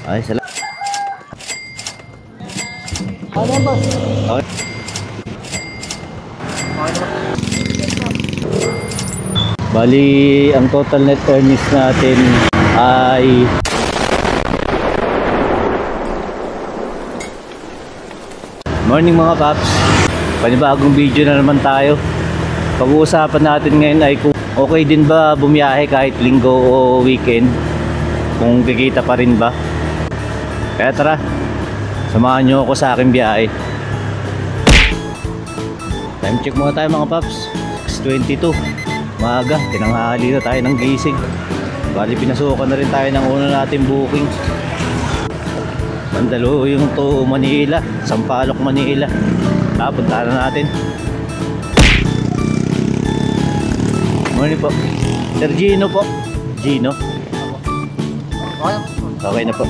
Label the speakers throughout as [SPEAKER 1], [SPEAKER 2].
[SPEAKER 1] Ay, salamat.
[SPEAKER 2] Ano yan, boss?
[SPEAKER 1] Okay. Bali, ang total net earnings natin ay morning mga paps. Panibagong video na naman tayo. Pag-uusapan natin ngayon ay kung okay din ba bumiyahe kahit linggo o weekend, kung kikita pa rin ba. Kaya tara, samahan nyo ako sa aking biyahe. Time check muna tayo mga paps. 6:22 maaga, tinanghali na tayo ng gising. Bali pinasukan na rin tayo ng una nating booking. Mandaluyong to Manila, Sampaloc, Manila. Punta na natin. Morning po Sir Gino po. Gino, okay na po.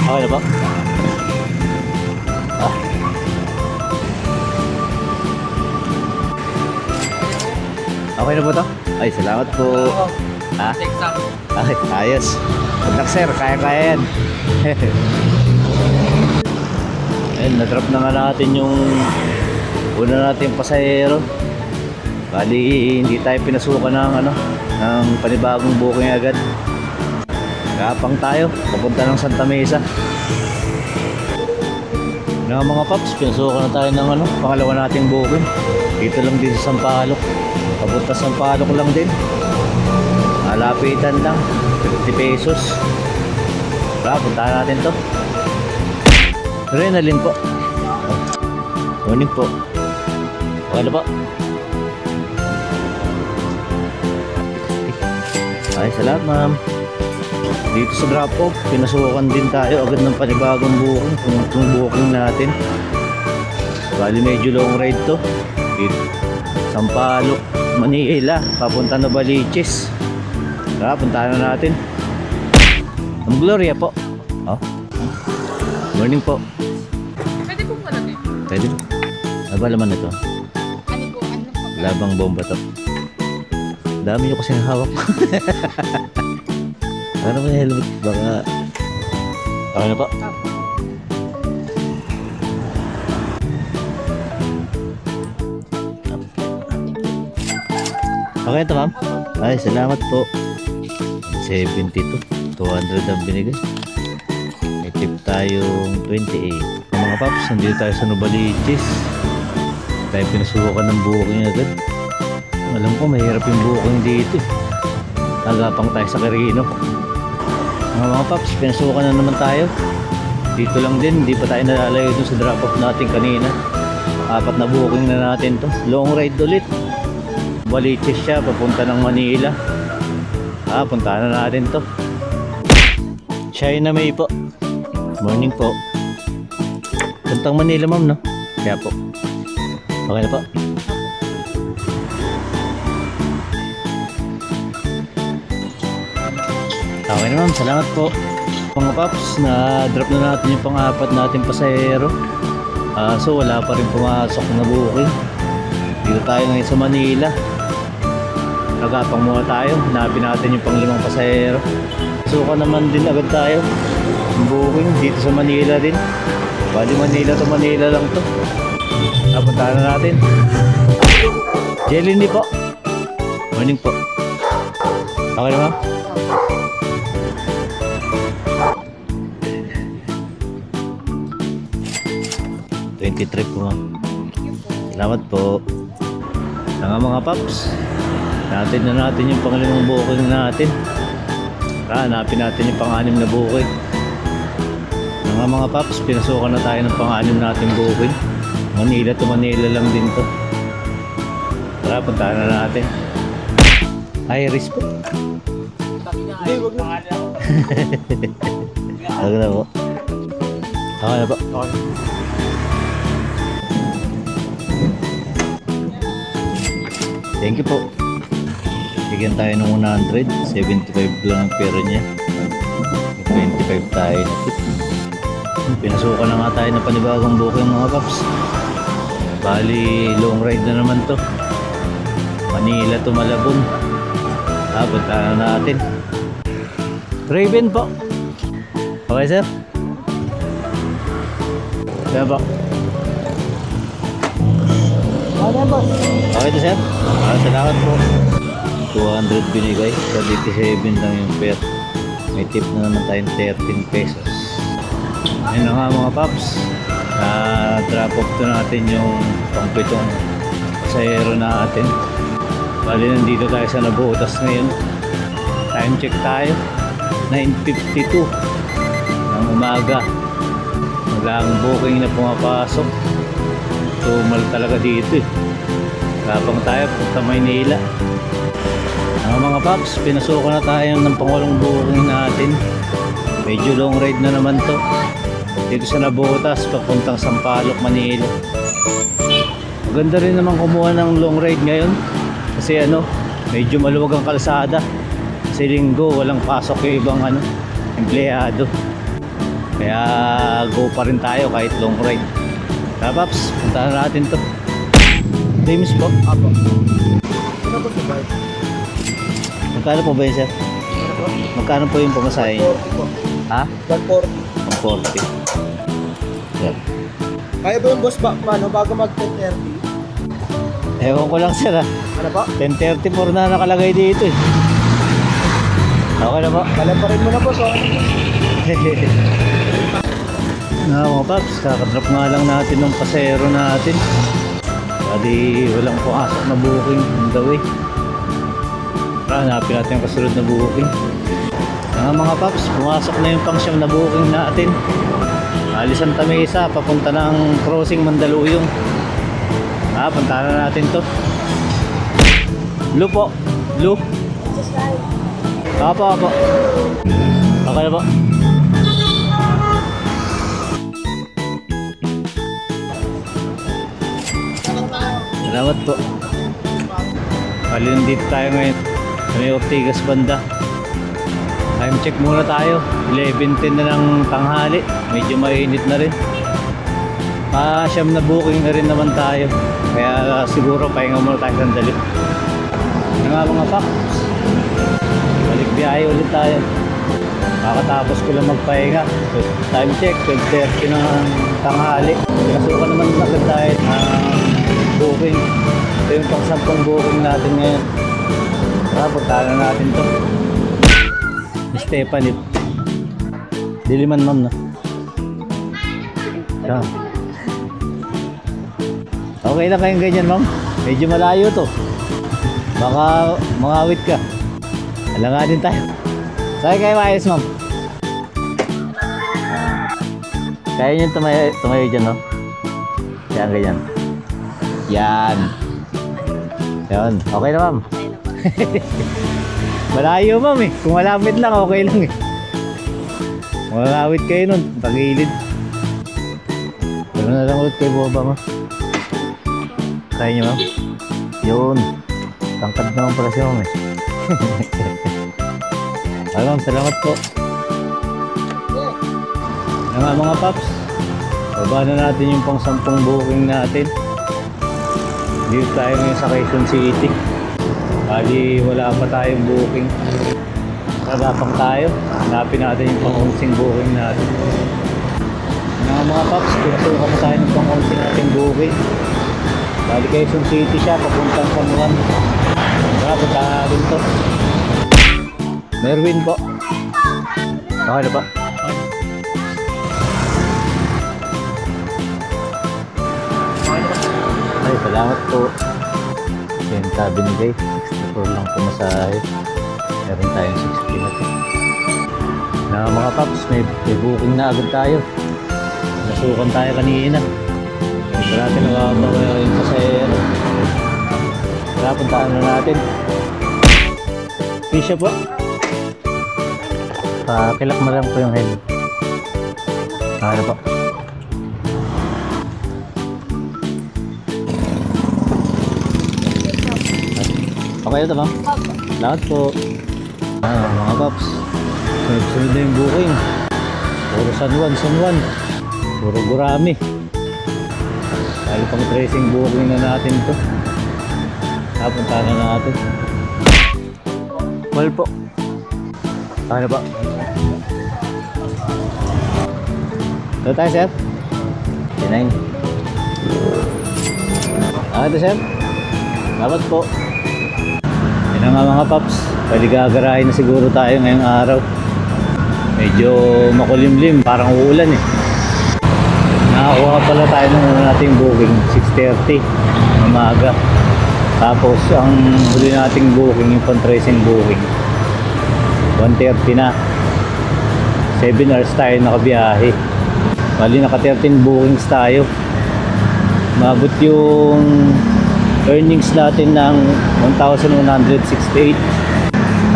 [SPEAKER 1] Okay na po. Okay na po to? Ay, salamat po. Ha? Ay, ayos. Good luck sir, kaya-kaya yan. Ayun, na-drop na nga natin yung una natin pasahero. Bali, hindi tayo pinasukan ng panibagong booking agad. Kapang tayo, papunta ng Santa Mesa. Mga paps, pinasukan na tayo ng pangalawa nating booking. Dito lang din sa Sampaloc. Papunta sa Sampaloc lang din. Malapitan lang, 50 pesos. Puntahan natin to. Renalyn po. Morning po. Okay na po. Ay, salamat ma'am. Dito sa drop off, pinasukan din tayo agad ng panibagong booking. Kung booking natin, bali medyo long ride to. Dito Sampaloc, Manila, papunta na Baliches. Puntahan na natin ang Gloria po. Morning po.
[SPEAKER 2] Pwede po pala din.
[SPEAKER 1] Pwede po. Ano ba laman ito?
[SPEAKER 2] Ano po? Ano po?
[SPEAKER 1] Labang bomba to. Dami nyo kasi hawak. Ano ba yung helmet? Baka okay na po. Okay ito ma'am? Ay, salamat po. 72, 200 ang binigay. May tip tayong 28. Mga paps, nandito tayo sa Novaliches. Tayo pinasukan ng booking agad. Alam ko mahirap yung booking dito. Nagapang tayo sa Carino. Mga paps, pinasukan na naman tayo. Dito lang din, hindi pa tayo nalalayo dun sa drop off natin kanina. 4 na booking na natin to. Long ride ulit. Baliches siya, papunta ng Manila. Puntahan na natin to. China May po. Morning po. Puntang Manila ma'am, no? Kaya po. Okay na po. Okay na ma'am, salamat po. Mga paps, na-drop na natin yung pang-4 natin pasahero. So wala pa rin pumasok na booking. Dito tayo ngayon sa Manila. Nagapang muna tayo, hanapin natin yung pang-5 pasahero. Suka naman din agad tayo ang booking dito sa Manila din. Bali Manila to Manila lang to. Puntahan na natin. Jelly po. Morning po. Okay na ma'am? Trip po ma'am. Salamat po. Mga paps, natin na natin yung pang-5 booking natin. Hanapin natin yung pang-6 na booking. Mga paps, pinasukan na tayo ng pang-6 natin booking. Manila to Manila lang din to. Tara, puntahan na natin. Iris po.
[SPEAKER 2] Hindi, wag na.
[SPEAKER 1] Wag na po. Okay na po.
[SPEAKER 2] Okay.
[SPEAKER 1] Thank you po. Bigyan tayo ng 100. 75 lang ang pera niya. 25 tayo na tip. Pinasukan na nga tayo ng panibagong booking mga paps. Bali long ride na naman to. Manila to Malabon. Punta na natin. Raven po. Okay, sir? Kaya ba?
[SPEAKER 2] Ano yan, boss?
[SPEAKER 1] Okay to, sir? Salamat po. 200 binigay. 37 lang yung pair. May tip na naman tayong 13 pesos. Ayun na nga mga paps. Drop off to natin yung pangpitong pasahero natin. Bali nandito tayo sa Nabutas ngayon. Time check tayo. 9:52 ng umaga. Wala ang booking na pumapasok. Tumal talaga dito eh. Kapang tayo punta Maynila. Mga paps, pinasukan na tayo ng pangulong booking natin. Medyo long ride na naman to. Dito sa Nabutas, papuntang Sampaloc, Manila. Maganda rin naman kumuha ng long ride ngayon. Kasi medyo maluwag ang kalsada. Kasi linggo, walang pasok yung ibang empleyado. Kaya go pa rin tayo kahit long ride. Kaya paps, puntahan natin to. James po.
[SPEAKER 2] Apo. Ano po si Bart?
[SPEAKER 1] Magkano po ba yun, sir?
[SPEAKER 2] Ano po?
[SPEAKER 1] Magkano po yung pamasahe niyo?
[SPEAKER 2] 140 po.
[SPEAKER 1] Ha?
[SPEAKER 2] 140.
[SPEAKER 1] 40. Yan.
[SPEAKER 2] Kaya ba yung boss bago mag 10:30?
[SPEAKER 1] Ewan ko lang, sir, ha?
[SPEAKER 2] Ano po?
[SPEAKER 1] 10:34 na nakalagay dito eh. Okay na po.
[SPEAKER 2] Kalamparin mo na po, so
[SPEAKER 1] Mga paps, kakadrop nga lang natin ng pasero natin. Bali walang pumasok na booking on the way. Hanapin natin yung kasunod na booking. Mga paps, pumasok na yung pang-siyam na booking natin. Alisan Tamesa, papunta ng crossing Mandaluyong. Punta na natin to. Blue po. Blue. Apo. Okay na po. Salamat po. Bali nandito tayo ngayon sa may Ortigas banda. Time check muna tayo. 11:10 na ng tanghali. Medyo mainit na rin. Siyam na booking na rin naman tayo. Kaya siguro pahinga muna tayo sandali. Mga pak. Balik biyahe ulit tayo. Kakatapos ko lang magpahinga. So, time check 12:30 ng tanghali. Pinasukan naman agad tayo booking. Ito yung pang-10 booking natin ngayon. Puntahan na natin to. Stephanie. Diliman ma'am na. Yan. Okay na kayong ganyan ma'am. Medyo malayo to. Baka mangawit ka. Alanganin tayo. Sakay kayo maayos ma'am. Kaya nyo tumayo dyan no? Yan ganyan. Yan. Yan. Okay na ma'am. Malayo ma'am eh. Kung malapit lang okay lang eh. Malawit kayo nun. Pagilid. Gano'n na lang ulit kayo bumaba ma'am. Kaya nyo ma'am. Yun. Tangkad naman pala siya ma'am eh. Ay ma'am, salamat po. Mga paps, baba na natin yung pang-10 booking natin. Dito tayo ngayon sa Quezon City. Bali wala pa tayong booking. Kadapang tayo. Hanapin natin yung pang-11 booking natin. Mga paps, pinasukan na tayo ng pang-11 nating booking. Bali Quezon City siya, papuntang San Juan. Punta natin to. Merwin po. Okay na ba? Ay, salamat po. Yan sabi ni guys, 64 lang pumasahe. Meron tayong 60 na to. Mga paps, may booking na agad tayo. Nasukan tayo kanina. Ito natin nakakabang yung pasahero. Tara, puntaan na natin. Fisya po. Pakilak mo lang po yung head. Ano po? Okay na ito ma'am? Lahat po. Mga paps. Sunod na yung booking. Puro San Juan. Puro Gurami. Dahil pang tracing booking na natin to. Punta na natin. Well po. Okay na ba? Ito tayo, sir. 29. Ito, sir. Dapat po. Yan na nga mga paps. Pwede gagarahin na siguro tayo ngayong araw. Medyo makulimlim. Parang uulan eh. Nakakuha pala tayo ng nating booking. 6:30. Umaga. Tapos ang huli nating booking, yung fundraising booking, 1:30 na. 7 hours tayo nakabiyahe. Bali naka 13 bookings tayo. Mabot yung earnings natin ng 1,168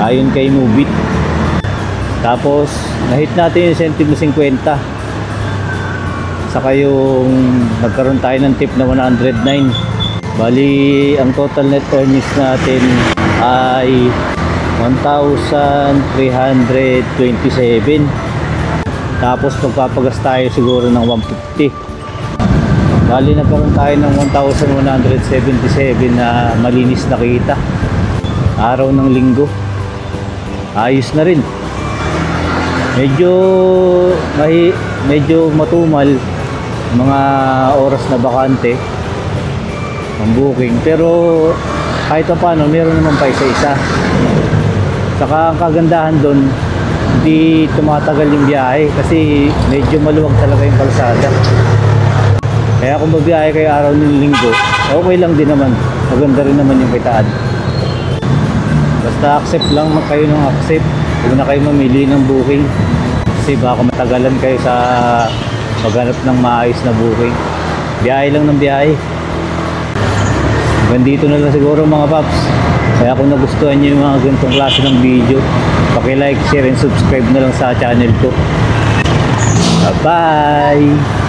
[SPEAKER 1] ayon kay Mubit. Tapos nahit natin yung incentive na 50. Saka yung nagkaroon tayo ng tip na 109. Bali ang total net earnings natin ay 1,327. Tapos magpapagas tayo siguro ng 150. Bali nagkaroon tayo ng 1,177 na malinis na kita. Araw ng linggo. Ayos na rin. Medyo matumal mga oras na bakante ang booking, pero kahit pa paano meron naman pa isa-isa. Saka ang kagandahan doon, hindi tumatagal yung biyahe kasi medyo maluwag talaga yung kalsada. Kaya kung mabiyahe kayo araw ng linggo, okay lang din naman. Maganda rin naman yung kitaan. Basta accept lang kayo ng accept. Huwag na kayo mamili ng booking kasi baka matagalan kayo sa maghanap ng maayos na booking. Biyahe lang ng biyahe. Hanggang dito na lang siguro mga paps. Kaya kung nagustuhan nyo yung mga ganitong klase ng video, paki-like, share, and subscribe na lang sa channel ko. Bye-bye!